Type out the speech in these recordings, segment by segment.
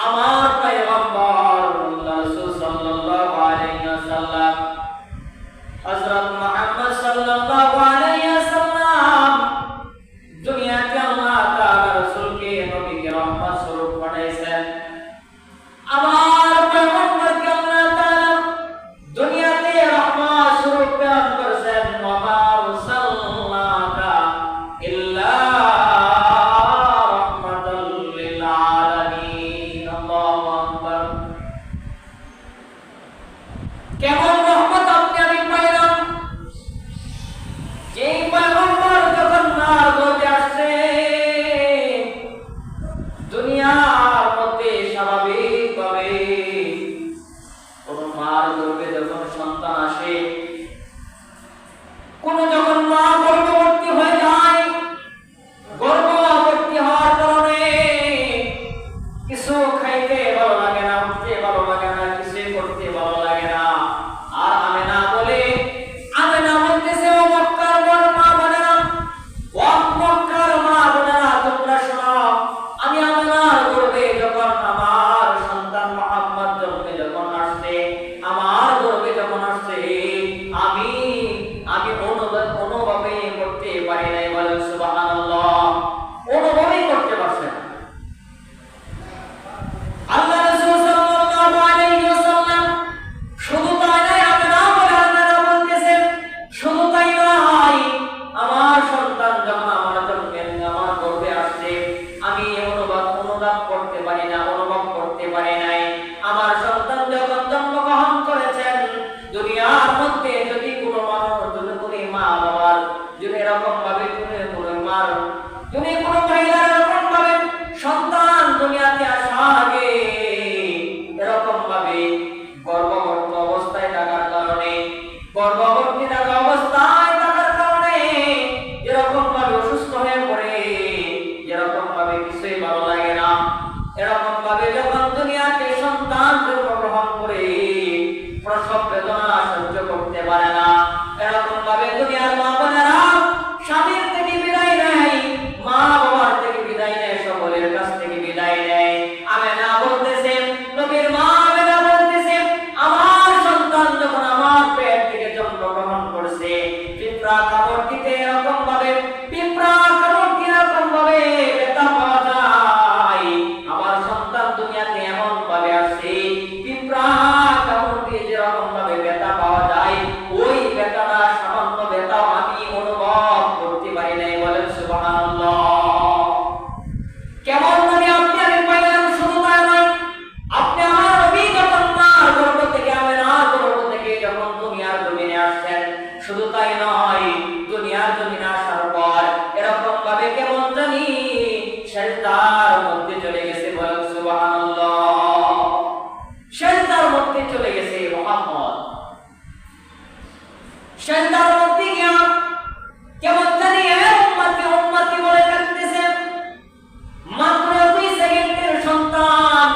আমার পয়গম্বর রাসূল সাল্লাল্লাহু আলাইহি ওয়াসাল্লাম হযরত মুহাম্মদ সাল্লাল্লাহু আলাইহি ওয়াসাল্লাম দুনিয়াতে আল্লাহ তাআলা রাসূলকে নবীকে রহমত স্বরূপ পাঠাইছেন। আমার পয়গম্বরকে আল্লাহ তাআলা দুনিয়াতে রহমত স্বরূপ প্রেরণ করেছেন। ওয়া মা আরসালনাকা ইল্লা রাহমাতাল লিল আলামিন। আল্লাহু আকবার। কেমন রহমত আপনি আমি পাইলাম, যে পয়গম্বর যখন মার গর্ভে আসছে, দুনিয়ার মধ্যে স্বাভাবিকভাবে কোন মার গর্ভে যখন সন্তান আসে, কোন যখন মা গর্ভবতী হয়ে যায়, গর্ভবতী হওয়ার কারণে কিছু খাইতে ভালো লাগে না, উঠতে ভালো লাগে না, কিছু করতে ভালো লাগে না। আর আমেনা বলতেছে, ও মক্কার মা বোনেরা, ও মক্কার মা বোনেরা, তোমরা শোনো, আমি আমেনার গর্ভে যখন আমার সন্তান মুহাম্মদ জন্মে যখন আসছে, আমার গর্ভে যখন আসছে, আমি অনুভবে করতে পারি নাই। বলেন সুবহানাল্লাহ। অনুভবই করতে পারছে না। আল্লাহ রাসূল সাল্লাল্লাহু আলাইহি ওয়াসাল্লাম শুধু তাই নয়, আমেনা বলতেছেন, শুধু তাই নয়, আমার সন্তান যখন আমার জন্মে আমার গর্ভে আসছে, আমি অনুভব করতে পারি না, অনুভব করতে পারি নাই। আমার সন্তান যখন জন্মগ্রহণ করেছেন, দুনিয়ার মধ্যে যদি কোনো মানুষ, যদি কোনো মা বাবার যদি এরকম ভাবে কোনো মার, যদি কোনো মহিলার এরকম ভাবে সন্তান দুনিয়াতে আসার আগে এরকম ভাবে গর্ভবতী অবস্থায় থাকার কারণে, গর্ভবতী থাকা অবস্থায় থাকার কারণে এরকম ভাবে অসুস্থ হয়ে পড়ে, এরকম ভাবে কিছুই ভালো লাগে না, এরকম ভাবে যখন দুনিয়াতে সন্তান জন্মগ্রহণ করে প্রসব বেদনা সহ্য করতে পারে না, এরকম ভাবে দুনিয়ার মা বোনেরা স্বামীর থেকে বিদায় নেয়, মা বাবার থেকে বিদায় নেয়, সকলের কাছ থেকে বিদায় নেয়। আমেনা বলতেছেন, নবীর মা আমেনা বলতেছেন, আমার সন্তান যখন আমার পেট থেকে জন্মগ্রহণ করছে, পিঁপড়া কামড় দিতে এরকম ভাবে, পিঁপড়া কামড় দিয়ে এরকম ভাবে ব্যথা পাওয়া যায়, আমার সন্তান দুনিয়াতে এমন ভাবে আসছে, পিঁপড়া কামড় দিয়ে যেরকম ভাবে ব্যথা পাওয়া যায়, ওই ব্যথাটা সামান্য ব্যথাও আমি অনুভব করতে পারি নাই। বলেন সুবহানাল্লাহ। কেমন মানে আপনি আমি পাইলাম। শুধু তাই নয়, আপনি আমার নবী যখন মার গর্ভ থেকে, আমেনার গর্ভ থেকে যখন দুনিয়ার জমিনে আসছেন, শুধু তাই নয়, দুনিয়ার জমিনে আসার পর এরকম ভাবে কেমন জানি সেজদার মধ্যে চলে গেছে। বলেন সুবহানাল্লাহ। সেজদার মধ্যে চলে গেছে মুহাম্মদ। সেজদার মধ্যে গিয়া কেমন জানি উম্মতি বলে কাঁদতেছে। মাত্র 2 সেকেন্ডের সন্তান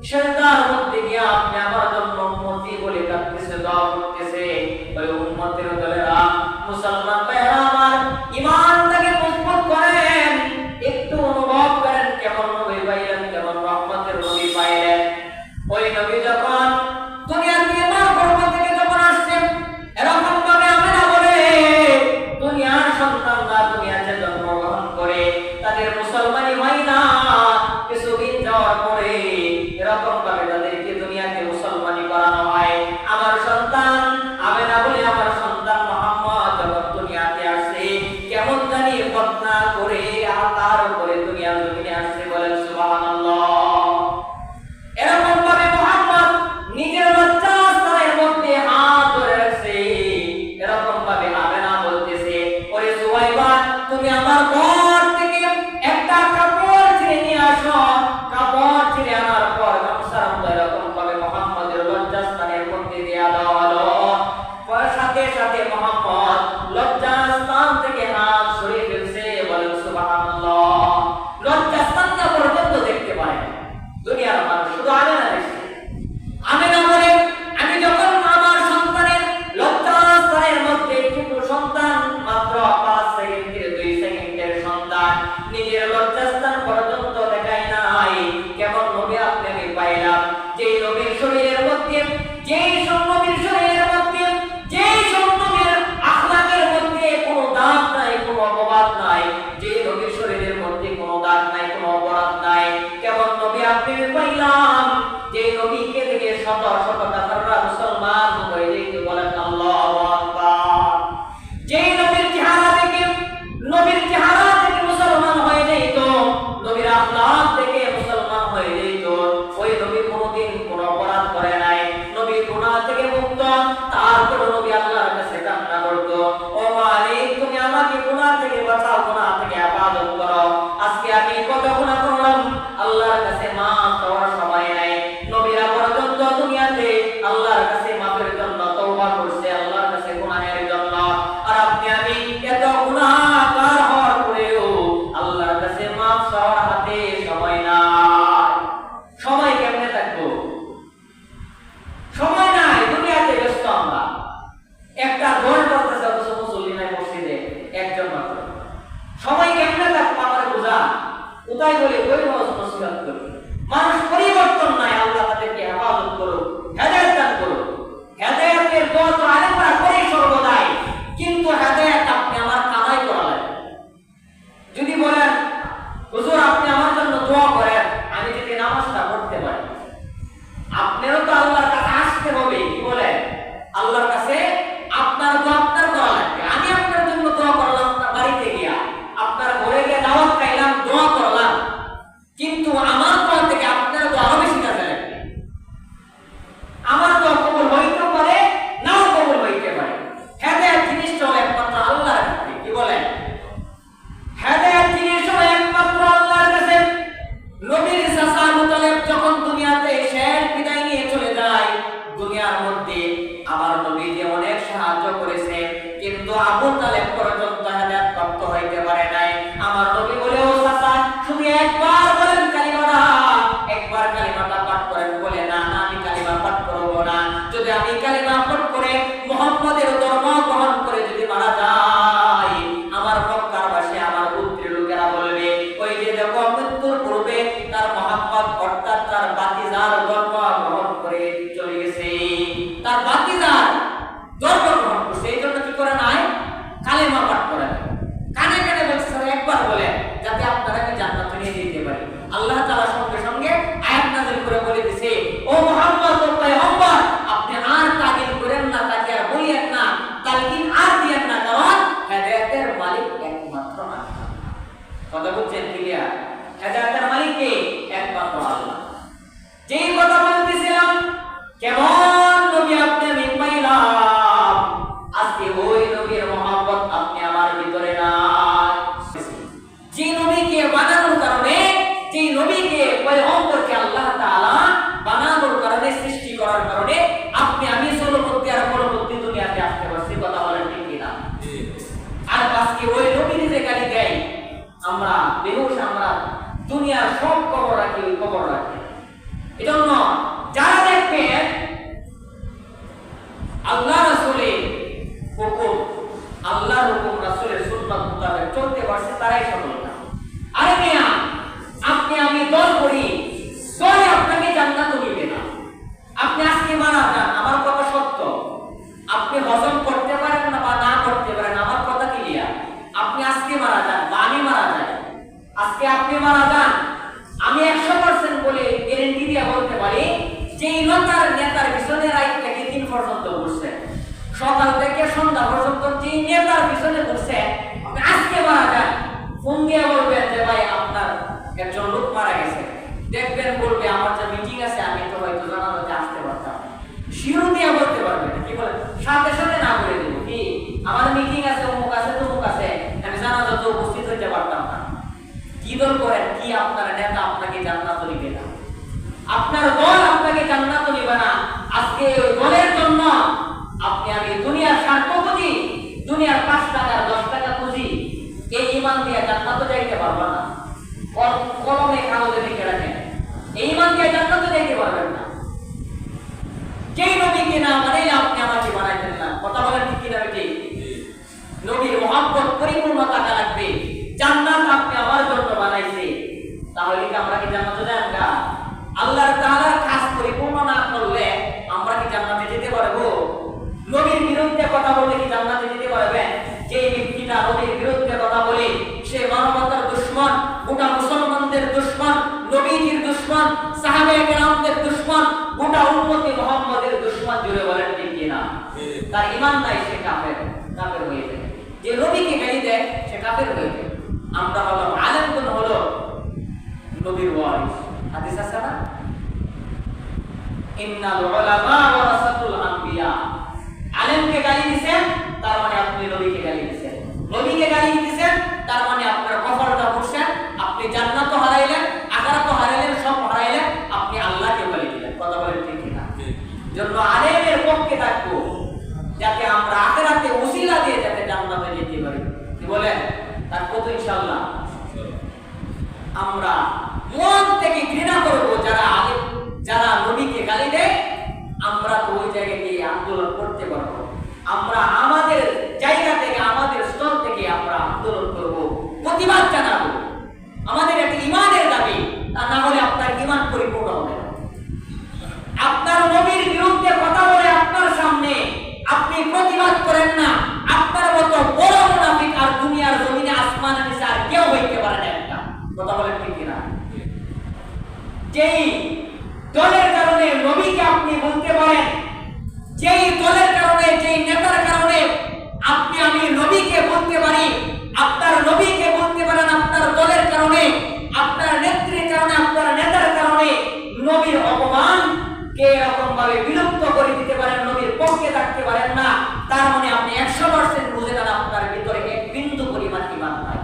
সেজদার মধ্যে গিয়া আপনি আমার জন্য উম্মতি বলে কাঁদতেছে, দোয়া করতেছে। ওই উম্মতের দলেরা, মুসলমান ভাইরা আমার, ঈমানটাকে মজবুত করেন, একটু অনুভব করেন কেমন নবী পাইলেন, কেমন রহমতের নবী পাইলেন। ওই নবী যখন দুনিয়াতে মা গর্ভ থেকে যখন আসছেন, এরকম ভাবে আমেনা যে নবীর শরীরের মধ্যে, যে নবীর শরীরের মধ্যে, যে নবীর আখলাকের মধ্যে কোনো দাগ নাই, কোনো অপবাদ নাই, যে নবীর শরীরের মধ্যে কোনো দাগ নাই, কোনো অপরাধ নাই, কেমন নবী আপনি পাইলাম? যে নবীকে দেখে শত শত কাফেররা মুসলমান হয়ে যেত, বলেন আল্লাহু আকবার। যে নবীর চেহারা দেখে মুসলমান হয়ে যেত, নবীর আখলাক দেখে মুসলমান হয়ে যেত, ওই নবী কোনোদিন কোনো অপরাধ করে নাই, নবী গুনাহ থেকে মুক্ত, তারপর নবী আল্লাহর কাছে কান্না করত, ও মালিক তুমি আমাকে গুনাহ থেকে বাঁচাও, গুনাহ থেকে হেফাজত করো। আজকে আমি কত গুনাহ করলাম, আল্লাহর কাছে মাফ চাওয়ার সময় নাই। নবীরা পর্যন্ত দুনিয়াতে আল্লাহর কাছে মাফের জন্য তওবা করছে, আল্লাহর কাছে গুনাহের জন্য। আর আপনি আমি এত গুনাহগার হওয়ার পরেও আল্লাহর কাছে মাফ চাওয়ার হাতে সময় নাই। সময় কেমনে থাকবো? সময় নাই, দুনিয়াতে ব্যস্ত আমরা। একটা দল করতেছে অথচ মুসল্লি নাই মসজিদে একজন মাত্র। সময় কেমনে থাকবো আমার বোঝা, কোথায় বলে ওই নসিহত করি। মানুষ পরিবর্তন নাই, আল্লাহ তাদেরকে হেফাজত করুক, হেদায়েত দান করুক। হেদায়েতের দোয়া তো আলেমরা করে সর্বদাই, কিন্তু হেদায়েত আপনি আমার কামাই করা লাগবে। যদি বলেন হুজুর আপনি আমার জন্য দোয়া করেন, আমি যদি নামাজটা পড়তে পারি, আপনারও তো আল্লাহর কাছে আসতে হবে। কি বলেন? আল্লাহর কাছে আপনার দোয়া আপনার করা লাগবে। আমি আপনার জন্য দোয়া করলাম আপনার বাড়িতে গিয়া, আপনার ঘরে গিয়ে দাওয়াত খাইলাম, দোয়া করলাম, কিন্তু আমার দোয়া থেকে আপনার দোয়া আরো বেশি কাজে লাগবে। আমার দোয়া কবুল হইতে পারে, নাও কবুল হইতে পারে। হেদায়েত জিনিসটা হলো একমাত্র আল্লাহর কাছে। কি বলেন? হেদায়েত জিনিস হলো একমাত্র আল্লাহর কাছে। নবীর চাচা আবু তালেব যখন দুনিয়াতে শেষ বিদায় নিয়ে চলে যায়, দুনিয়ার মধ্যে আমার নবী যে অনেক সাহায্য করেছে, কিন্তু আবু তালেব পর্যন্ত হেদায়েত প্রাপ্ত হইতে পারে নাই। আমার নবী বলে, ও চাচা শুধু একবার বলেন কালিমাটা, একবার কালিমাটা পাঠ করেন। বলে না না, আমি কালিমা পাঠ করব না। যদি আমি কালিমা পাঠ করে মুহাম্মাদের ধর্ম গ্রহণ করে যদি মারা যাই, আমার মক্কারবাসী, আমার পুত্রের লোকেরা বলবে, ওই যে দেখো মৃত্যুর পূর্বে তার মুহাম্মদ অর্থাৎ তার বাতিজার ধর্ম গ্রহণ করে চলে গেছে। তার বাতিজার ধর্ম গ্রহণ করছে, এই জন্য কি করে নাই? কালিমা পাঠ করে। কানে কানে বলছে একবার বলে, যাতে আপনারা কি জান্নাতে নিয়ে যেতে পারি। আল্লাহ তাআলা সঙ্গে সঙ্গে আয়াত নাযিল করে বলে দিয়েছে, ও মুহাম্মদ ও পয়গম্বর, আপনি আর তাকিল করেন না, তাকে আর বলিয়েন না, তালকিন আর দিয়েন না, কারণ হেদায়েতের মালিক একমাত্র আল্লাহ। কথা বুঝছেন? ক্লিয়ার? হেদায়েতের মালিক কে? একমাত্র আল্লাহ। যেই কথা বলতেছিলাম, কেমন নবী আপনি আমি পাইলাম, আজকে ওই নবীর মহব্বত আপনি আমার ভিতরে নাই। যে নবীকে বানানোর কারণে, যে নবীকে পয়গম্বরকে আল্লাহ তাআলা বানানোর কারণে, সৃষ্টি করার কারণে আপনি আমি সর্বপ্রতি আর পরবর্তী দুনিয়াতে আসতে পারছি। কথা বলেন ঠিক কিনা? আর আজকে ওই নবী নিজে গালি দেয়, আমরা বেহুশ, আমরা দুনিয়ার সব খবর রাখি, ওই খবর রাখি। এজন্য যারা দেখবেন আল্লাহ রাসূলের হুকুম, আল্লাহর হুকুম রাসূলের সুন্নাত মোতাবেক চলতে পারছে, তারাই সফলতা। আরে মিয়া, আপনি আমি দল করি, দলে আপনাকে জান্নাত দিবে না। আপনি আজকে মারা যান, আমার কথা সত্য, আপনি হজম করতে পারেন না বা না করতে পারেন, আমার কথা ক্লিয়ার। আপনি আজকে মারা যান বা আমি মারা যাই, আজকে আপনি মারা যান, আমি 100% বলে গ্যারান্টি দিয়ে বলতে পারি যে এই নেতার পিছনে রাত থেকে দিন পর্যন্ত বসছে, সকাল থেকে সন্ধ্যা পর্যন্ত যে নেতার পিছনে বসছে, আপনি আজকে মারা যান, ফোন দিয়ে বলবেন যে ভাই আপনার একজন লোক মারা গেছে, দেখবেন বলবে আমার যে মিটিং আছে আমি তো হয়তো জানাতে আসতে পারতাম, শিরো দিয়ে বলতে পারবেন। কি বলেন? সাথে সাথে না বলে দেব কি আমার মিটিং আছে, অমুক আছে, তমুক আছে, আমি জানাতে উপস্থিত হইতে পারতাম না। কি দল করেন? কি আপনার নেতা আপনাকে জান্নাত দিবে না, আপনার দল আপনাকে জান্নাত দিবে না। আজকে ওই দলের জন্য আপনি আমি দুনিয়ার স্বার্থ খুঁজি, দুনিয়ার 5 টাকা 10 টাকা খুঁজি, এই ঈমান দিয়ে জান্নাতে যাইতে পারবে না। কলমে কাগজে লিখে রাখেন, এই ঈমান দিয়ে জান্নাতে যাইতে পারবেন না। যেই নবীকে না মানে আপনি আমাকে বানাইতেন না। কথা বলেন ঠিক কিনা? ঠিক। নবীর মহব্বত পরিপূর্ণ থাকা লাগবে। জান্নাত আপনি আমার জন্য বানাইছে, তাহলে কি আমরা কি জান্নাতে যাব না? আল্লাহর তাআলার কাজ পরিপূর্ণ দুশমন, সাহাবায়ে কেরামদের দুশমন, গোটা উম্মতে মুহাম্মাদের দুশমন, জুড়ে বলেন ঠিক কিনা? তার ঈমান নাই, সে কাফের হয়ে যায়। যে নবীকে গালি দেয় সে কাফের হয়ে যায়। আমরা হলাম আলেমগণ হলো নবীর ওয়ারিস। হাদিস আছে না, ইন্নাল উলামা ওয়ারাসাতুল আম্বিয়া। আলেমকে গালি দিবেন তার মানে আপনি নবীকে গালি দিবেন, নবীকে গালি দিবেন তার মানে আপনার কফরটা করছেন, আপনি জান্নাত হারাইলেন, আখিরাত হারাইলেন, সব হারাইলেন, আপনি আল্লাহকে গালি দিলেন। কথা বলেন ঠিক কিনা? জন্য আলেমের পক্ষে থাকবো যাতে আমরা আখিরাতে ওসিলা দিয়ে যাতে জান্নাতে যেতে পারি। কি বলেন? তার কত ইনশাআল্লাহ আমরা মন থেকে ঘৃণা করব যারা আলেম, যারা নবীকে গালি দেয়। আমরা তো ওই জায়গায় গিয়ে আন্দোলন করতে পারবো। আমরা আমাদের জায়গা থেকে, আমাদের স্তর থেকে আমরা আন্দোলন করব, প্রতিবাদ জানাবো। আমাদের একটা ঈমানের দাবি, তা না হলে আপনার ঈমান পরিপূর্ণ হবে না। আপনার নবীর বিরুদ্ধে কথা বলে আপনার সামনে আপনি প্রতিবাদ করেন না, আপনার মতো বড় মুনাফিক আর দুনিয়ার জমিনে আসমানের নিচে আর কেউ হইতে পারে না। একটা কথা বলেন ঠিক কিনা? যেই দলের কারণে নবীকে আপনি বলতে পারেন, যেই দলের কারণে, যেই নেতার কারণে আপনি আমি নবীকে বলতে পারি, আপনার নবীকে বলতে পারেন, আপনার দলের কারণে, আপনার নেত্রীর কারণে, আপনার নেতার কারণে নবীর অপমান কে এরকম ভাবে বিলুপ্ত করে দিতে পারেন, নবীর পক্ষে থাকতে পারেন না, তার মানে আপনি 100% বুঝে নেন আপনার ভিতরে এক বিন্দু পরিমাণ ঈমান নাই।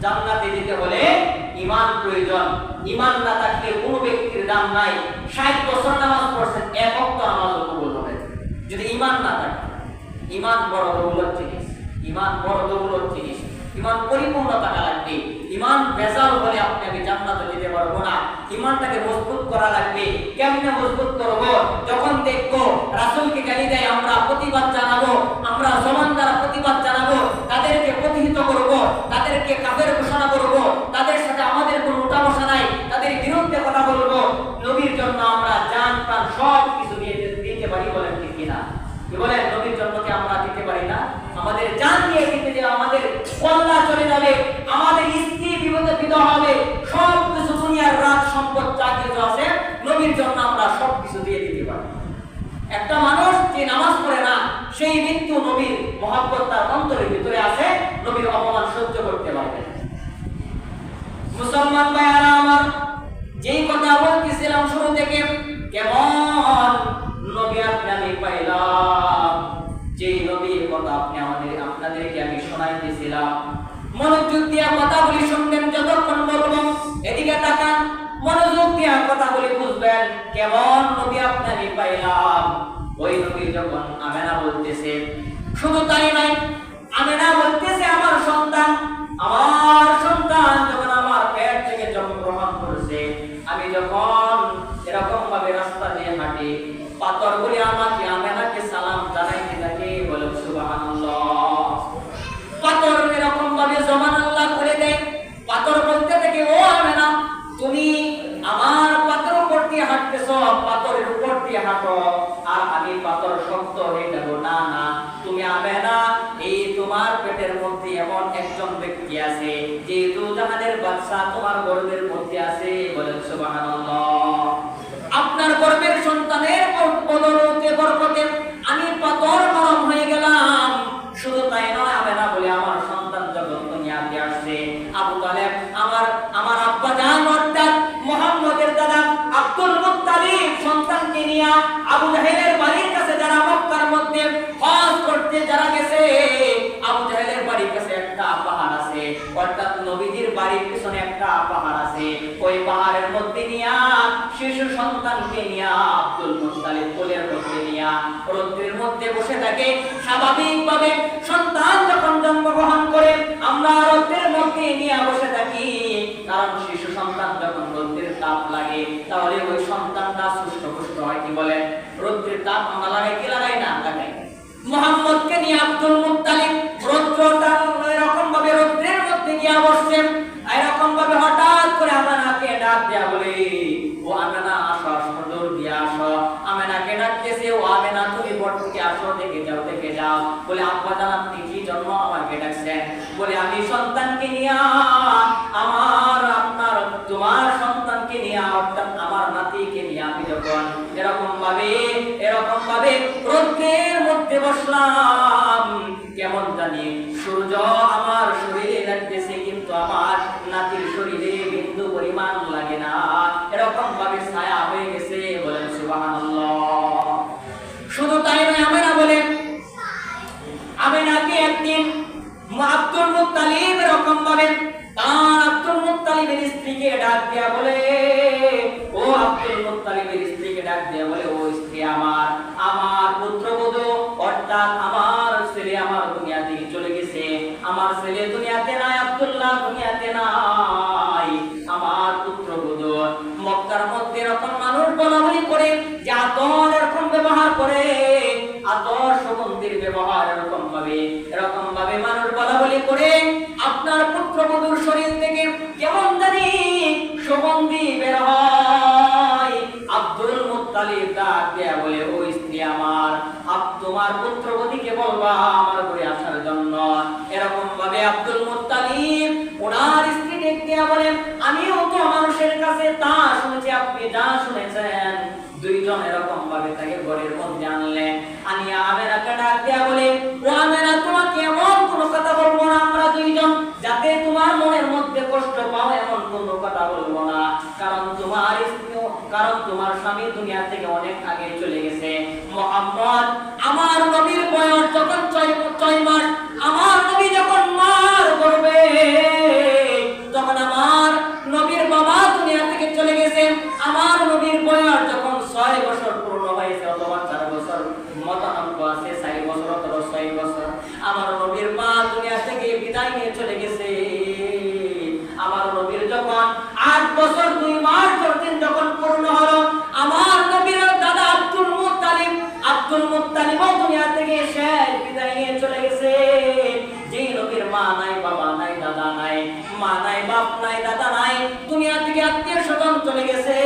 জান্নাতে যেতে হলে ঈমান প্রয়োজন। ঈমান না থাকলে কোন ব্যক্তির দাম নাই। 60 বছর নামাজ পড়ছেন, এক ওয়াক্ত নামাজও কবুল হবে যদি ঈমান না থাকে। ঈমান বড় দৌলত জিনিস, ঈমান বড় দৌলত জিনিস। ঈমান পরিপূর্ণ থাকা লাগবে। ঈমান ভেজাল হলে আপনি আমি জান্নাতে যেতে পারবো না। ঈমানটাকে মজবুত করা লাগবে। কেমনে মজবুত করব? যখন দেখবো রাসূলকে গালি দেয় আমরা প্রতিবাদ জানাবো, আমরা জবান দ্বারা প্রতিবাদ জানাবো, তাদেরকে প্রতিহিত করব, তাদেরকে কাফের ঘোষণা করব, তাদের সাথে আমাদের কোনো উঠা বসা নাই, তাদের বিরুদ্ধে কথা বলবো। নবীর জন্য আমরা জান প্রাণ সব কিছু দিয়ে দিতে পারি, বলেন ঠিক কিনা? কি বলেন? নবীর জন্য কি আমরা দিতে পারি না? আমাদের জান দিয়ে দিতে যে আমাদের কল্লা চলে যাবে, আমাদের স্ত্রী বিপদে বিধবা হবে, সব কিছু দুনিয়ার রাজ সম্পদ যা কিছু আছে নবীর জন্য আমরা সব কিছু দিয়ে দিতে পারি। একটা মানুষ যে নামাজ পড়ে না, সেই মৃত্যু নবীর মহব্বত তার অন্তরের ভিতরে আছে, নবীর অপমান সহ্য করতে পারবে। মুসলমান ভাইরা আমার, যেই কথা বলতেছিলাম শুরু থেকে, কেমন নবী আপনি আমি পাইলাম, যেই নবীর কথা আপনাদেরকে আমি শোনাইতেছিলাম, মনোযোগ দিয়ে কথাগুলি শুনবেন। যতক্ষণ বলবো এদিকে তাকান, মনোযোগ দিয়ে কথাগুলি বুঝবেন। কেমন নবী আপনি আমি পাইলাম, ওই নবী যখন আমেনা বলতেছে, শুধু তাই নয়, আমেনা বলতেছে আমার সন্তান যখন আমার পেট থেকে জন্মগ্রহণ করেছে, আমি যখন এরকম ভাবে রাস্তা দিয়ে হাঁটি, পাথরগুলি আমাকে আমেনাকে সালাম জানাইতে থাকে, বলে সুবহানাল্লাহ। পাথর এরকম ভাবে সুবহানাল্লাহ করে দেয়। পাথর বলতে থাকে, ও আমেনা, তুমি আমার পাথর উপর দিয়ে হাঁটতেছো, পাথরের উপর দিয়ে হাঁটো, আর আমি পাথর শক্ত হয়ে যাবো। না না, তুমি আমেনা, এই তোমার পেটের মধ্যে এমন একজন ব্যক্তি আছে যে দুজাহানের বাদশা তোমার গর্ভের মধ্যে আছে, বলেন সুবহানাল্লাহ। আপনার গর্ভের সন্তানের বদৌলতে বরকতে আমি পাথর নরম হয়ে গেলাম। শুধু তাই নয়, আমেনা বলে আমার সন্তান যখন দুনিয়াতে আসছে, আবু তালেব আমার আব্বা জান অর্থাৎ মুহাম্মদের দাদা আব্দুল মুত্তালিব সন্তানকে নিয়ে আবু জাহেলের বাড়ির কাছে, যারা মক্কার মধ্যে হজ করতে যারা গেছে, আবু জাহেলের বাড়ির কাছে একটা পাহাড় আছে, অর্থাৎ নবীজির বাড়ির পিছনে একটা পাহাড় আছে। ওই পাহাড়ের মধ্যে নিয়ে শিশু সন্তানকে নিয়ে আব্দুল মুত্তালিব কোলের মধ্যে নিয়ে রৌদ্রের মধ্যে বসে থাকে। স্বাভাবিকভাবে সন্তান যখন জন্মগ্রহণ করে আমরা রৌদ্রের মধ্যে নিয়ে বসে থাকি, কারণ শিশু সন্তান যখন রৌদ্রের তাপ লাগে তাহলে ওই সন্তানটা সুস্থ হয়। কি বলেন? রৌদ্রের তাপ আমরা লাগাই কি লাগাই না? লাগাই। মুহাম্মদকে নিয়ে আব্দুল মুত্তালিব রৌদ্রটা এরকম ভাবে রৌদ্রের মধ্যে গিয়ে বসছেন, এরকম ভাবে হঠাৎ করে আমেনাকে ডাক দেয়া, বলে ও আমেনা আসো, আসো, দৌড় দিয়ে আসো। আমেনাকে ডাকতেছে, ও আমেনা তুমি বড় থেকে আসো, দেখে যাও। বলে আব্বা জান আপনি কি জন্য আমাকে ডাকছেন? বলে আমি সন্তানকে নিয়ে আপনার তোমার সন্তানকে নিয়ে অর্থাৎ আমার নাতিকে নিয়ে আমি যখন এরকম ভাবে রোদের মধ্যে বসলাম, কেমন জানি সূর্য আমার শরীরে লাগতেছে কিন্তু আমার নাতির শরীরে বিন্দু পরিমাণ লাগে না, এরকম ভাবে ছায়া হয়ে গেছে। বলেন সুবহানাল্লাহ। শুধু তাই নয়, আমিনাকে একদিন আব্দুল মুত্তালিব এরকম ভাবে তার আব্দুল মুত্তালিবের স্ত্রীকে ডাক দিয়া বলে, ও আব্দুল মুত্তালিবের স্ত্রীকে ডাক দিয়া বলে, ও স্ত্রী আমার পুত্রবধূ অর্থাৎ আমার ছেলে আমার দুনিয়া থেকে চলে গেছে, আমার ছেলে দুনিয়াতে নাই, আব্দুল্লাহ দুনিয়াতে নাই, আমার পুত্রবধূ। মক্কার মধ্যে এরকম মানুষ বলাবলি করে যে আতর এরকম ব্যবহার করে, আতর সুগন্ধির ব্যবহার এরকম ভাবে মানুষ বলাবলি করে আপনার পুত্রবধূর শরীর থেকে কেমন জানি সুগন্ধি বের হয়। আব্দুল মুত্তালিব ডাক দিয়া বলে, ও স্ত্রী আমার, তোমার পুত্রবধূকে বলবা আমার ঘরে আসার জন্য। এরকম ভাবে আব্দুল মুত্তালিব ওনার স্ত্রী ডেকে দিয়া বলেন, আমিও তো মানুষের কাছে তা শুনেছি, আপনি যা শুনেছেন। দুইজন এরকম ভাবে তাকে ঘরের মধ্যে আনলেন, আনিয়া আমেনাকে ডাক দিয়া বলে, ও আমেনা, তোমাকে এমন কোনো কথা বলবো না আমরা দুইজন, যাতে তোমার মনের মধ্যে কষ্ট পাও এমন কোনো কথা বলবো না, কারণ তোমার স্বামী দুনিয়া থেকে অনেক আগে চলে গেছে। মুহাম্মদ, আমার নবীর বয়স যখন 6 মাস, আমার নবী যখন মার করবে তখন আমার নবীর বাবা দুনিয়া থেকে চলে গেছে, আমার নবীর বয়স যখন 6 বছর পূর্ণ হয়েছে অথবা 4 বছর মতানঙ্ক আছে, 4 বছর অথবা 6 বছর, আমার নবীর মা দুনিয়া থেকে বিদায় নিয়ে চলে গেছে। আমার নবীর যখন 8 বছর 2 মাস 10 দিন যখন পূর্ণ হলো, আমার নবীর দাদা আব্দুল মুত্তালিব দুনিয়া থেকে শেষ বিদায় নিয়ে চলে গেছে। যে নবীর মা নাই, বাবা নাই, দাদা নাই, মা নাই, বাপ নাই, দাদা নাই, দুনিয়া থেকে আত্মীয় স্বজন চলে গেছে।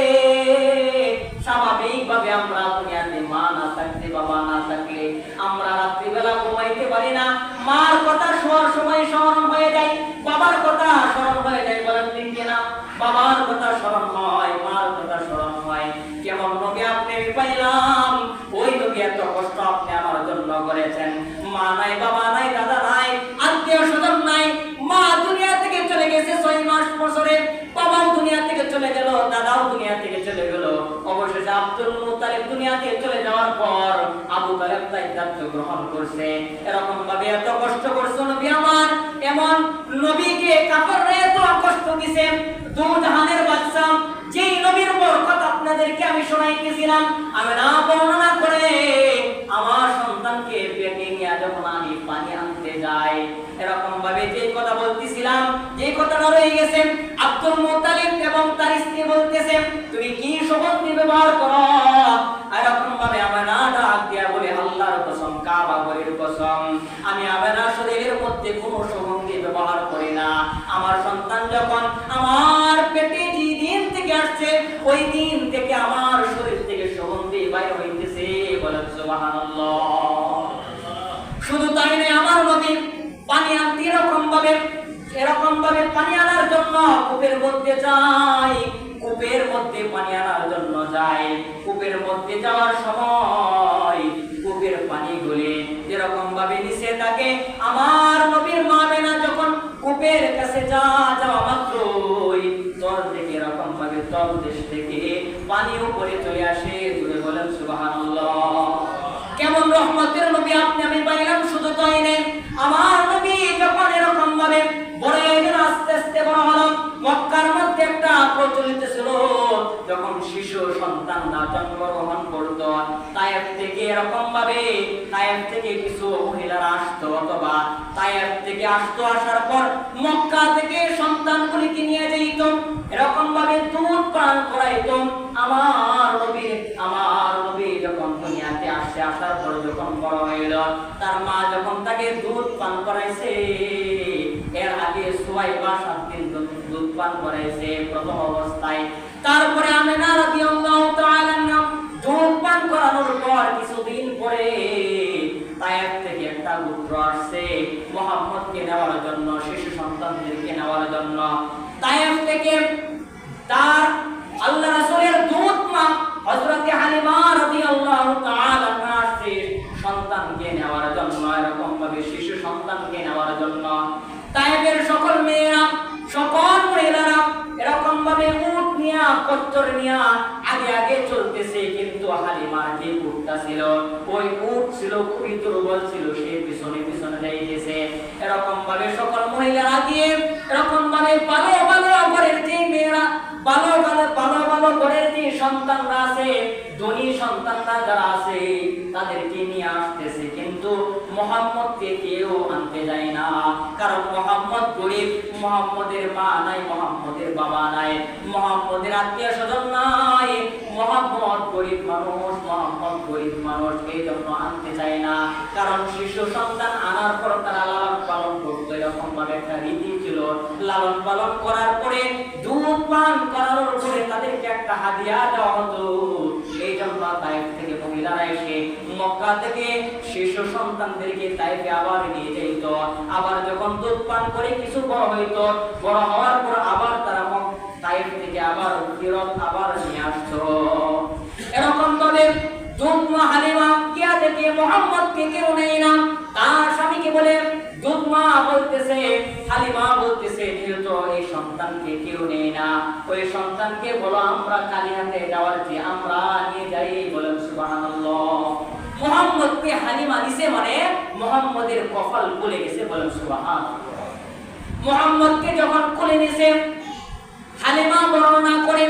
স্বাভাবিকভাবে আমরা দুনিয়াতে মা না থাকলে, বাবা না থাকলে আমরা রাত্রিবেলা ঘুমাইতে পারি না, মার কথা শোয়ার সময় স্মরণ হয়ে যায়, বাবার কথা স্মরণ হয়ে যায়। বলেন ঠিক কিনা? বাবার কথা স্মরণ হয়, মার কথা স্মরণ হয়। কেমন নবী আপনি পাইলাম, ওই নবী এত কষ্ট আপনি আমার জন্য করেছেন। মা নাই, বাবা নাই, দাদা নাই, আত্মীয় স্বজন নাই, মা দুনিয়া থেকে চলে গেছে 6 মাস বছরে, বাবাও দুনিয়া থেকে চলে গেল, দাদাও দুনিয়া থেকে চলে গেল। অবশেষে আব্দুল মুত্তালিব দুনিয়া থেকে চলে যাওয়ার পর আবু তালেব দায়িত্ব গ্রহণ করছে। এরকম ভাবে এত কষ্ট করছে নবী আমার, এমন নবীকে কাফেররা এত কষ্ট দিয়েছে। দু জাহানের বাদশা যেই নবীর বরকত আপনাদেরকে আমি শোনাইতেছিলাম, আমি না বর্ণনা করে আমার সন্তানকে পেটে নিয়ে যখন আমি পানি আনতে যাই, এরকম ভাবে যে কথা বলতেছিলাম, যে কথাটা রয়ে গেছে, আব্দুল মুত্তালিব এবং তার স্ত্রী বলতেছে, তুমি কি সুগন্ধি ব্যবহার করো? এরকম ভাবে আমেনা ডাক দিয়া বলে, আল্লাহর কসম, কাবা ঘরের কসম, আমি আমেনার শরীরের মধ্যে কোনো সুগন্ধি ব্যবহার করি না। আমার সন্তান যখন আমার পেটে যে দিন থেকে আসছে, ওই দিন থেকে আমার শরীর থেকে সুগন্ধি বাইরে হইতেছে। বলেন সুবহানাল্লাহ। শুধু তাই নয়, আমার নবী পানি আনতে এরকম ভাবে পানি আনার জন্য কূপের মধ্যে যায়, কূপের মধ্যে পানি আনার জন্য যায়। কূপের মধ্যে যাওয়ার সময় কূপের পানিগুলি এরকম ভাবে নিচে থাকে। আমার নবীর মা আমেনা যখন কূপের কাছে যাওয়া মাত্রই তল থেকে এরকম ভাবে তলদেশ থেকে পানি উপরে চলে আসে। জুড়ে বলেন সুবহানাল্লাহ। কেমন রহমতের নবী আপনি আমি পাইলাম। শুধু তাই নয়, আমার নবী যখন এরকম ভাবে বড় একদিন আস্তে আস্তে বড় হলো, মক্কার মধ্যে একটা প্রচলিত ছিল, যখন শিশু সন্তানরা জন্মগ্রহণ করত, তায়েফ থেকে এরকম ভাবে তায়েফ থেকে কিছু মহিলারা আসতো, অথবা তায়েফ থেকে আসতো, আসার পর মক্কা থেকে সন্তানগুলিকে নিয়ে যেত, এরকম ভাবে দুধ পান করাইত। আমার নবী যখন দুনিয়াতে আসছে, আসার পর যখন বড় হইল, তার মা যখন তাকে দুধ পান করাইছে, এর আগে সুয়াইবা 7 দিন দুধ পান করাইছে প্রথম অবস্থায়। তারপরে আমেনা রাদিয়াল্লাহু তাআলা দুধ পান করানোর পর কিছুদিন পরে তায়েফ থেকে একটা গোত্র আসছে মুহাম্মদকে নেওয়ার জন্য, শিশু সন্তানদেরকে নেওয়ার জন্য। তায়েফ থেকে কচ্চর নিয়া আগে আগে চলতেছে, কিন্তু হালিমার যে উটটা ছিল ওই উট ছিল খুবই দুর্বল ছিল, সে পিছনে পিছনে যাইতেছে। এরকম ভাবে সকল মহিলারা দিয়ে এরকম ভাবে ভালো ভালো ঘরের যে মেয়েরা ভালো ভালো ভালো ভালো ঘরের যে সন্তানরা আছে, ধনী সন্তানরা যারা আছে তাদেরকে নিয়ে আসতেছে, কিন্তু মুহাম্মদকে কেউ আনতে যায় না। কারণ মুহাম্মদ গরিব, মুহাম্মদের মা নাই, মুহাম্মদের বাবা নাই, মুহাম্মদের আত্মীয় স্বজন নাই, মুহাম্মদ গরিব মানুষ, মুহাম্মদ গরিব মানুষ, এই জন্য আনতে চায় না। কারণ শিশু সন্তান আনার পর তারা লালন পালন করতো, এরকম ভাবে একটা রীতি ছিল। লালন পালন করার পরে দুধ পান করানোর পরে তাদেরকে একটা হাদিয়া দেওয়া হতো। এই জন্য তাইফ থেকে মহিলারা এসে মক্কা থেকে শিশু সন্তানদেরকে তাইফে আবার নিয়ে যেত। আবার যখন দুধ পান করে কিছু বড় হইতো, বড় হওয়ার পর আবার তারা তাইফ থেকে আবার ফিরত আবার নিয়ে আসতো। এরকম ভাবে দুধমা হালিমা কিয়া থেকে মুহাম্মদকে কেউ নেয় না। তার স্বামীকে বলে, দুধমা বলতেছে, হালিমা বলতেছে, যেহেতু এই সন্তানকে কেউ নেয় না, ওই সন্তানকে বলো আমরা খালি হাতে যাওয়ার যে আমরা নিয়ে যাই। বলেন সুবহানাল্লাহ। মুহাম্মদকে হালিমা দিছে মানে মুহাম্মদের কপাল খুলে গেছে। বলেন সুবহানাল্লাহ। মুহাম্মদকে যখন খুলে নিছে, হালিমা বর্ণনা করে,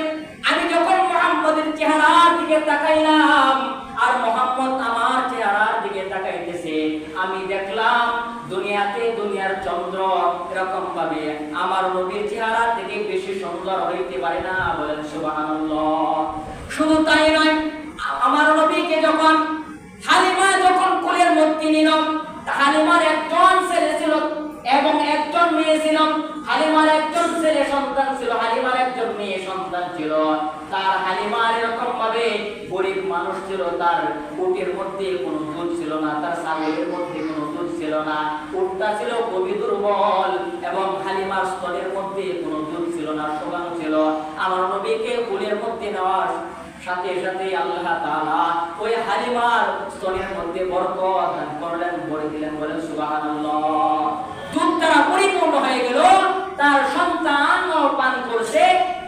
আমি যখন মুহাম্মদের চেহারার দিকে তাকাইলাম আর মুহাম্মদ আমার চেহারার দিকে তাকাইতেছে, আমি দেখলাম দুনিয়াতে দুনিয়ার চন্দ্র এরকম ভাবে আমার নবীর চেহারা থেকে বেশি সুন্দর হইতে পারে না। বলেন সুবহানাল্লাহ। শুধু তাই নয়, আমার নবীকে যখন হালিমা যখন কোলের মধ্যে নিল, হালিমার একজন ছেলে ছিল এবং একজন মেয়ে ছিল। হালিমার একজন ছেলে সন্তান ছিল, হালিমার একজন মেয়ে সন্তান ছিল। তার হালিমার এরকম ভাবে গরিব মানুষ ছিল, তার উটের মধ্যে কোনো দুধ ছিল না, তার ছাগলের মধ্যে কোনো দুধ ছিল না, উটটা ছিল খুবই দুর্বল এবং হালিমার স্তনের মধ্যে কোনো দুধ ছিল না, সোগান ছিল। আমার নবীকে কোলের মধ্যে নেওয়ার সাথে সাথে আল্লাহ তাআলা ওই হালিমার স্তনের মধ্যে বরকত দান করলেন, ভরে দিলেন। বলেন সুবহানাল্লাহ। দুধ দ্বারা পরিপূর্ণ হয়ে গেল, তার সন্তানও পান করছে,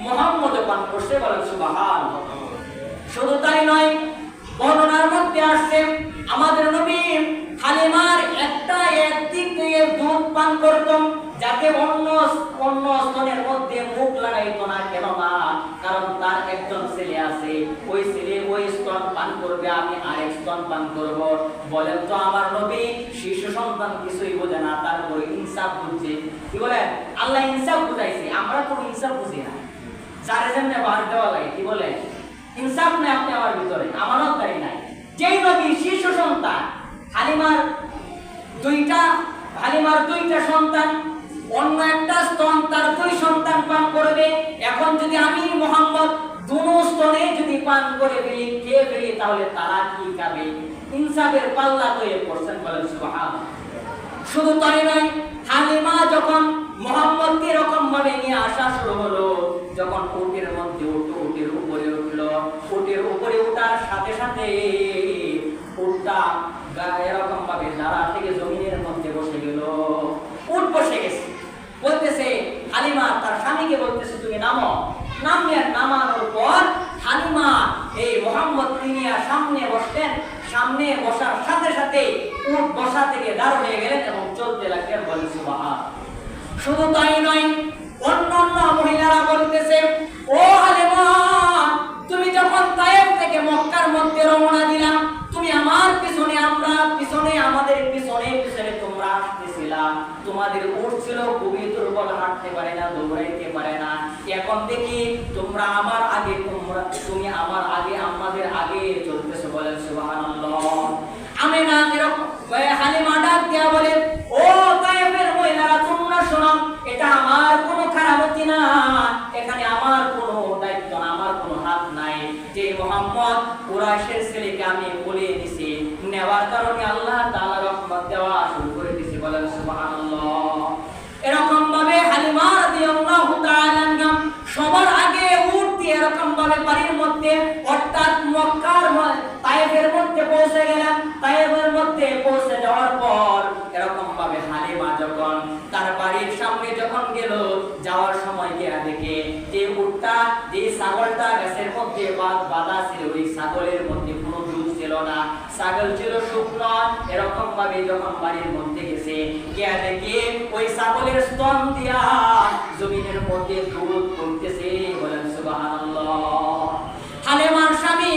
মুহাম্মদও পান করছে। বলেন সুবহানাল্লাহ। শুধু তাই নয়, বর্ণনার মধ্যে আসছে আমাদের নবী হালিমার একটা একদিক থেকে দুধ পান করতেন, যাকে অন্য স্তনের মধ্যে মুখ লাগাইতো না। কেন না? কারণ তার একজন ছেলে আছে, ওই ছেলে ওই স্তন পান করবে, আমি আরেক স্তন পান করব। বলেন তো আমার নবী শিশু সন্তান কিছুই বোঝে না, তারপরে ইনসাফ বুঝছে। কি বলেন? আল্লাহ ইনসাফ বুঝাইছে, আমরা তো ইনসাফ বুঝি না। যারে যেমনে বার দেওয়া লাগে, কি বলে? ইনসাফ নেই আপনি আমার ভিতরে, আমানতদারি নাই। যেই নবী শিশু সন্তান, হালিমার দুইটা সন্তান, অন্য একটা স্তন তার দুই সন্তান পান করবে। এখন যদি আমি মুহাম্মদ দুনো স্তনে যদি পান করে ফেলি, কে ফেলি, তাহলে তারা কি খাবে? ইনসাফের পাল্লা তৈরি করছেন। বলেন সুবহানাল্লাহ। শুধু তাই নয়, হালিমা যখন মুহাম্মদকে এরকম ভাবে নিয়ে আসা শুরু হলো, যখন উটের মধ্যে উটের উপরে উঠলো, উটের উপরে ওঠার সাথে সাথে উটটা এরকম ভাবে দাঁড়া থেকে জমিনের মধ্যে বসে গেল। উট বসে গেছে। বলতেছে হালিমা তার স্বামীকে বলতেছে, তুমি নামো। নামানোর পর হালিমা এই মুহাম্মদ নিয়ে সামনে বসলেন। সামনে বসার সাথে সাথে উট বসা থেকে দাঁড় হয়ে গেলেন এবং চলতে লাগলেন। বলেন সুবহানাল্লাহ। শুধু তাই নয়, অন্যান্য মহিলারা বলতেছে, ও হালিমা, তুমি যখন তায়েফ থেকে মক্কার মধ্যে রওনা দিলাম, তুমি আমার পিছনে, আমরা পিছনে, আমাদের পিছনে পিছনে তোমরা আসতেছিলা। তোমাদের উট ছিল খুবই দুর্বল, হাঁটতে পারে না, দৌড়াইতে পারে না। এখন দেখি তোমরা আমার আগে, তুমি আমার আগে, আমাদের আগে চলতেছো। বলেন সুবহানাল্লাহ। আমি না এরকম হালিমা ডাক দিয়া বলে, ও তায়েফের মহিলারা, তোমরা শোনো, এটা আমার কোনো খারাপতি না, এখানে আমার কোনো দায়িত্ব না, আমার কোনো হাত নাই। যে মুহাম্মদ কুরাইশের ছেলেকে আমি বলে দিছি, নেওয়ার কারণে আল্লাহ তাআলা রহমত দেওয়া শুরু করে দিয়েছে। বলেন সুবহানাল্লাহ। এরকম ভাবে হালিমা রাদিয়াল্লাহু তাআলা সবার আগে উট দিয়ে এরকম ভাবে বাড়ির মধ্যে, অর্থাৎ মক্কার তায়েফের মধ্যে পৌঁছে গেলেন। তায়েফের মধ্যে পৌঁছে যাওয়ার পর এরকম ভাবে হালিমা যখন তার বাড়ির সামনে যখন যখন গেল, যাওয়ার সময় গিয়া দেখে যে উটটা, যে ছাগলটা গাছের মধ্যে বাঁধা ছিল, ওই ছাগলের মধ্যে কোনো দুধ ছিল না, ছাগল ছিল শুকনো। এরকম ভাবে যখন বাড়ির মধ্যে গেছে, গিয়া দেখে ওই ছাগলের স্তন দিয়া জমিনের মধ্যে দুধ পড়তেছে। বলেন সুবহানাল্লাহ। হালিমার স্বামী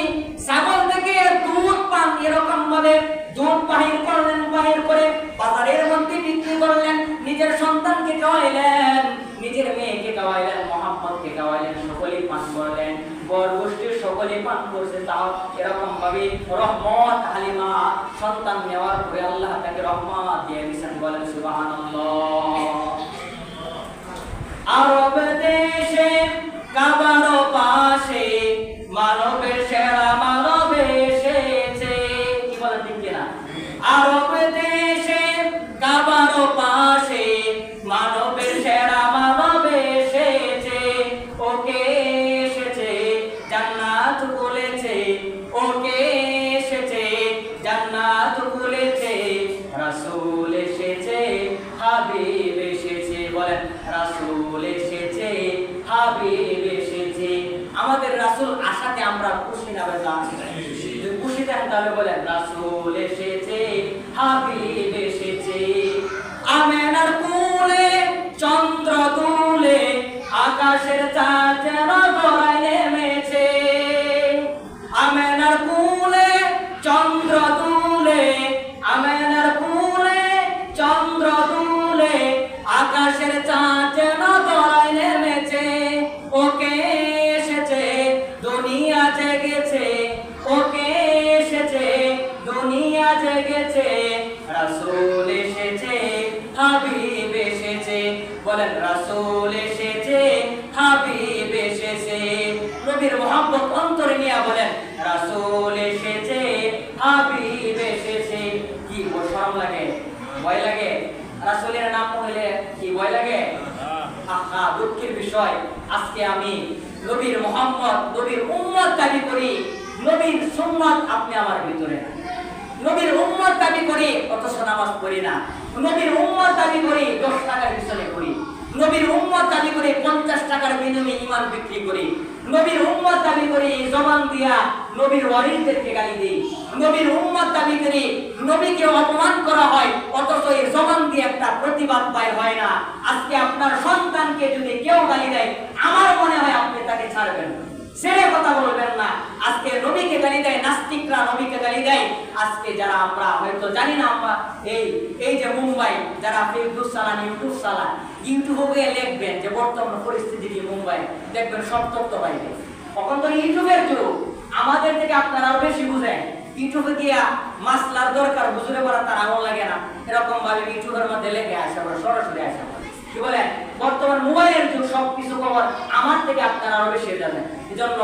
ছাগল থেকে দুধ পান, এরকম ভাবে দুধ বাহির করলেন, বাহির করে বাজারের মধ্যে বিক্রি করলেন, নিজের সন্তানকে খাওয়াইলেন, নিজের মেয়েকে খাওয়াইলেন, মোহাম্মদকে খাওয়াইলেন, সকলেই পান করলেন, বর গোষ্ঠীর সকলেই পান করছে। তাও এরকম ভাবে রহমত হালিমা সন্তান নেওয়ার পরে আল্লাহ তাকে রহমত দিয়ে দিয়েছেন। বলেন সুবহানাল্লাহ। আরব দেশে কাবার পাশে মানবের সেরা মানব এসেছে। কি বলেন ঠিক কিনা? আরব দেশে কাবার পাশে মানবের সেরা মানব এসেছে। ওকে এসেছে জান্নাত খুলেছে, ওকে এসেছে জান্নাত খুলেছে, রাসূল এসেছে হাবিব এসেছে। বলেন রাসূল এসেছে হাবিব এসেছে। আমাদের রাসূল আসাতে আমরা খুশি না বেজান? যদি খুশি থাকেন তাহলে বলেন রাসূল এসেছে হাবিব এসেছে। আমেনার কোলে চন্দ্র দুলে আকাশের চাঁদ যেন ধরায় নেমেছে। আমেনার কোলে চন্দ্র দুলে, আমেনার কোলে চন্দ্র দুলে আকাশের চাঁদ যেন ধরায় নেমেছে। ওকে এসেছে দুনিয়া জেগেছে, ওকে এসেছে দুনিয়া জেগেছে, রাসূল এসেছে হাবিব এসেছে। বলেন রাসূল এসেছে হাবিব এসেছে। নবীর মহব্বত অন্তরে নিয়ে বলেন রাসূল এসেছে হাবিব এসেছে। কি শরম লাগে, ভয় লাগে? রাসূলের নাম হইলে কি ভয় লাগে? আহা, দুঃখের বিষয়। আজকে আমি নবীর মুহাম্মদ, নবীর উম্মত দাবি করি, নবীর সুন্নাত আপনি আমার ভিতরে না। নবীর উম্মত দাবি করি অথচ নামাজ পড়ি না। নবীর উম্মত দাবি করি 10 টাকার পিছনে করি। নবীর উম্মত দাবি করি 50 টাকার বিনিময়ে ঈমান বিক্রি করি। নবীর উম্মত দাবি করি জবান দিয়া নবীর ওয়ারিসদেরকে গালি দেই। নবীর উম্মত দাবি করি নবীকে অপমান করা হয়, অথচ এই জবান দিয়ে একটা প্রতিবাদ পায় হয় না। আজকে আপনার সন্তানকে যদি কেউ গালি দেয়, আমার মনে হয় আপনি তাকে ছাড়বেন না, ছেড়ে কথা বলবেন না। আজকে নবীকে গালি দেয়, নাস্তিকরা নবীকে গালি দেয়। আজকে যারা আমরা হয়তো জানি না, আমরা এই যে মুম্বাই যারা ফেসবুক চালান, ইউটিউব চালান, ইউটিউবে লিখবেন যে বর্তমান পরিস্থিতি কি মুম্বাই, দেখবেন সব তথ্য পাইবেন। তখন তো ইউটিউবের যুগ, আমাদের থেকে আপনারা আরো বেশি বুঝেন। ইউটিউবে গিয়া মাসলার দরকার বুঝলে পড়া তার আমল লাগে না, এরকম ভাবে ইউটিউবের মধ্যে লেগে আসে, আমরা সরাসরি আসে। কি বলেন? বর্তমান মোবাইলের যুগ, সবকিছু খবর আমার থেকে আপনারা আরো বেশি জানেন। এজন্য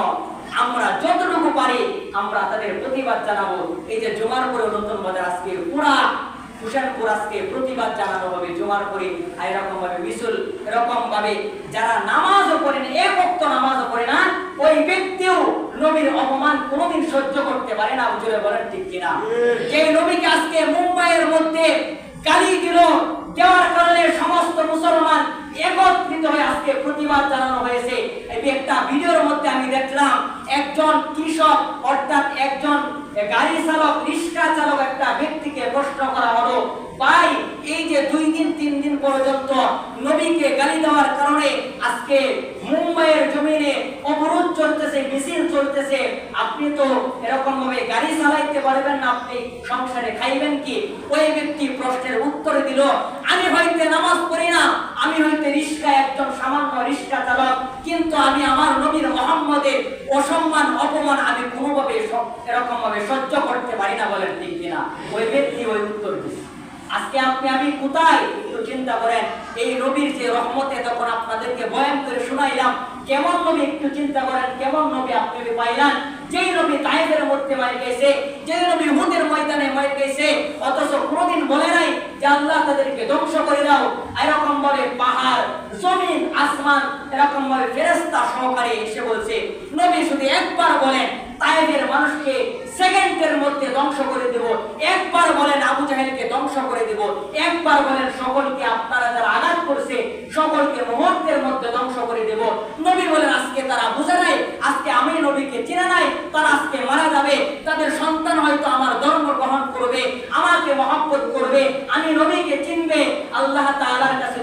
আমরা যতটুকু পারি আমরা তাদের প্রতিবাদ জানাবো। এই যে জুমার পরে নতুন বাজার আজকে পুরা হুসেনপুর আজকে প্রতিবাদ জানানো হবে জুমার পরে, এরকম ভাবে মিছিল, এরকম ভাবে যারা নামাজও পড়ে না, এক ওয়াক্ত নামাজও পড়ে না, ওই ব্যক্তিও নবীর অপমান কোনোদিন সহ্য করতে পারে না। হুজুরে বলেন ঠিক কিনা? যে নবীকে আজকে মুম্বাইয়ের মধ্যে গালি দিল, দেওয়ার কারণে সমস্ত মুসলমান একত্রিত হয়ে আজকে প্রতিবাদ জানানো হয়েছে। এই একটা ভিডিওর মধ্যে আমি দেখলাম একজন কৃষক, অর্থাৎ একজন গাড়ি চালক, রিক্সা চালক একটা ব্যক্তিকে প্রশ্ন করা হলো, ভাই এই যে 2 দিন 3 দিন পর্যন্ত নবীকে গালি দেওয়ার কারণে আজকে মুম্বাইয়ের জমিনে অবরোধ চলতেছে, মিছিল চলতেছে, আপনি তো এরকম ভাবে গাড়ি চালাইতে পারবেন না, আপনি সংসারে খাইবেন কি? ওই ব্যক্তি প্রশ্নের উত্তরে দিল, আমি হইতে নামাজ পড়ি না, আমি হইতে রিক্সা একজন সামান্য রিক্সা চালক, কিন্তু আমি আমার নবীর মুহাম্মদের অসম্মান অপমান আমি কোনোভাবে এরকম ভাবে সহ্য করতে পারি না। বলেন ঠিক কিনা? ওই ব্যক্তি ওই উত্তর দিয়েছে। আজকে আপনি আমি কোথায় একটু চিন্তা করেন। এই নবীর যে রহমতে তখন আপনাদেরকে বয়ান করে শোনাইলাম, কেমন নবী একটু চিন্তা করেন, কেমন নবী আপনি পাইলেন। যেই নবী তায়েফের মধ্যে মারা গেছে, যেই নবী উহুদের ময়দানে মারা গেছে, অথচ কোনোদিন বলে নাই যে আল্লাহ তাদেরকে ধ্বংস করে দাও। এরকম ভাবে পাহাড়, জমিন, আসমান, এরকম ভাবে ফেরেশতা সহকারে এসে বলছে। নবী শুধু একবার বলেন তায়েফের মানুষকে সেকেন্ডের মধ্যে ধ্বংস করে দেব, একবার বলেন আবু জাহেলকে ধ্বংস করে দেব, একবার বলেন সকলকে আপনারা যারা আঘাত করছে সকলকে মুহূর্তের মধ্যে ধ্বংস করে দেব। নবী বলেন আজকে তারা বুঝে নাই, আজকে আমি নবীকে চিনে নাই, তারা আজকে মারা যাবে, তাদের সন্তান হয়তো আমার ধর্ম গ্রহণ করবে, আমাকে মহব্বত করবে, আমি নবীকে চিনবে। আল্লাহ তাআলার কাছে